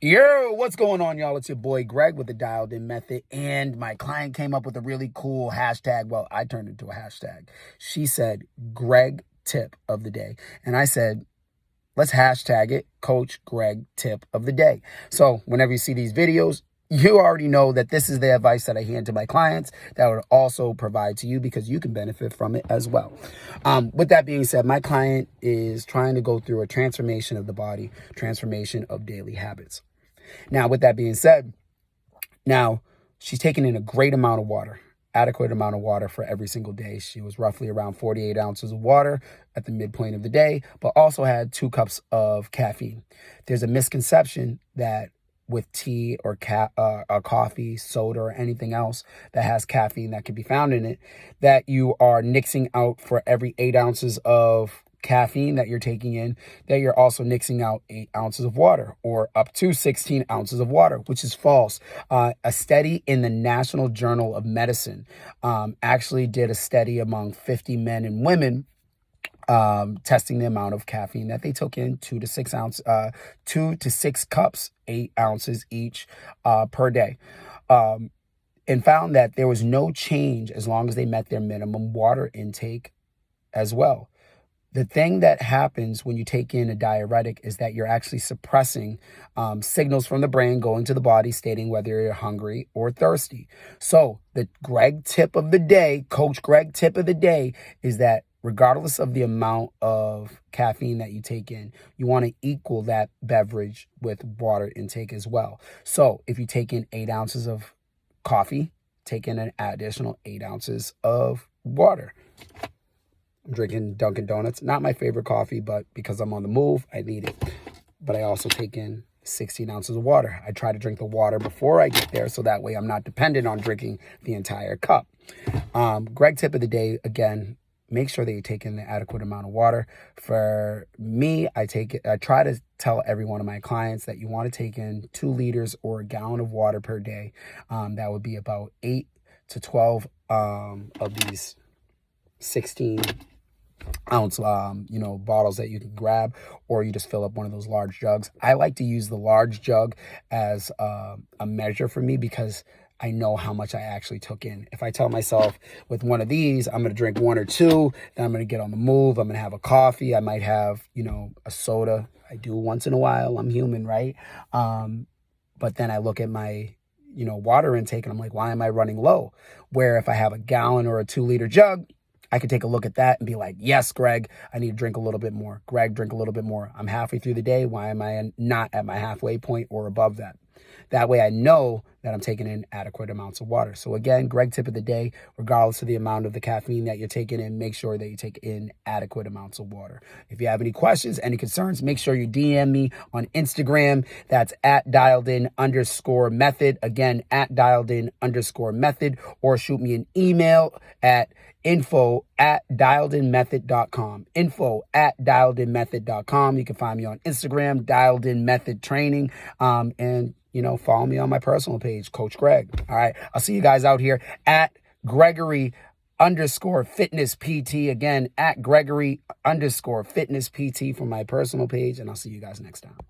Yo, what's going on, y'all? It's your boy Greg with the Dialed In Method, and my client came up with a really cool hashtag. Well, I turned it into a hashtag. She said, Greg tip of the day. And I said, let's hashtag it, Coach Greg tip of the day. So whenever you see these videos, you already know that this is the advice that I hand to my clients that I would also provide to you because you can benefit from it as well. With that being said, my client is trying to go through a transformation of the body, transformation of daily habits. Now, with that being said, now she's taking in a great amount of water, adequate amount of water for every single day. She was roughly around 48 ounces of water at the midpoint of the day, but also had 2 cups of caffeine. There's a misconception that with tea or coffee, soda, or anything else that has caffeine that can be found in it, that you are nixing out for every 8 ounces of caffeine that you're taking in, that you're also nixing out 8 ounces of water or up to 16 ounces of water, which is false. A study in the National Journal of Medicine actually did a study among 50 men and women testing the amount of caffeine that they took in, 2 to 6 cups, 8 ounces each per day, and found that there was no change as long as they met their minimum water intake as well. The thing that happens when you take in a diuretic is that you're actually suppressing signals from the brain going to the body stating whether you're hungry or thirsty. So the Greg tip of the day, Coach Greg tip of the day, is that regardless of the amount of caffeine that you take in, you want to equal that beverage with water intake as well. So if you take in 8 ounces of coffee, take in an additional 8 ounces of water. I'm drinking Dunkin' Donuts. Not my favorite coffee, but because I'm on the move, I need it. But I also take in 16 ounces of water. I try to drink the water before I get there, so that way I'm not dependent on drinking the entire cup. Greg tip of the day, again, make sure that you take in the adequate amount of water. For me, I try to tell every one of my clients that you want to take in 2 liters or a gallon of water per day. That would be about 8 to 12 of these 16 ounce bottles that you can grab, or you just fill up one of those large jugs. I like to use the large jug as a measure for me because I know how much I actually took in. If I tell myself with one of these, I'm going to drink 1 or 2, then I'm going to get on the move. I'm going to have a coffee. I might have, a soda. I do once in a while. I'm human, right? But then I look at my, water intake and I'm like, why am I running low? Where if I have a gallon or a 2-liter jug, I could take a look at that and be like, yes, Greg, I need to drink a little bit more. Greg, drink a little bit more. I'm halfway through the day. Why am I not at my halfway point or above that? That way I know that I'm taking in adequate amounts of water. So again, Greg tip of the day, regardless of the amount of the caffeine that you're taking in, make sure that you take in adequate amounts of water. If you have any questions, any concerns, make sure you DM me on Instagram. That's @dialedin_method. Again, @dialedin_method, or shoot me an email at info@dialedinmethod.com. info@dialedinmethod.com. You can find me on Instagram, Dialed In Method Training, and follow me on my personal page, Coach Greg. All right, I'll see you guys out here at Gregory_fitness PT. Again, at Gregory_fitness PT for my personal page, and I'll see you guys next time.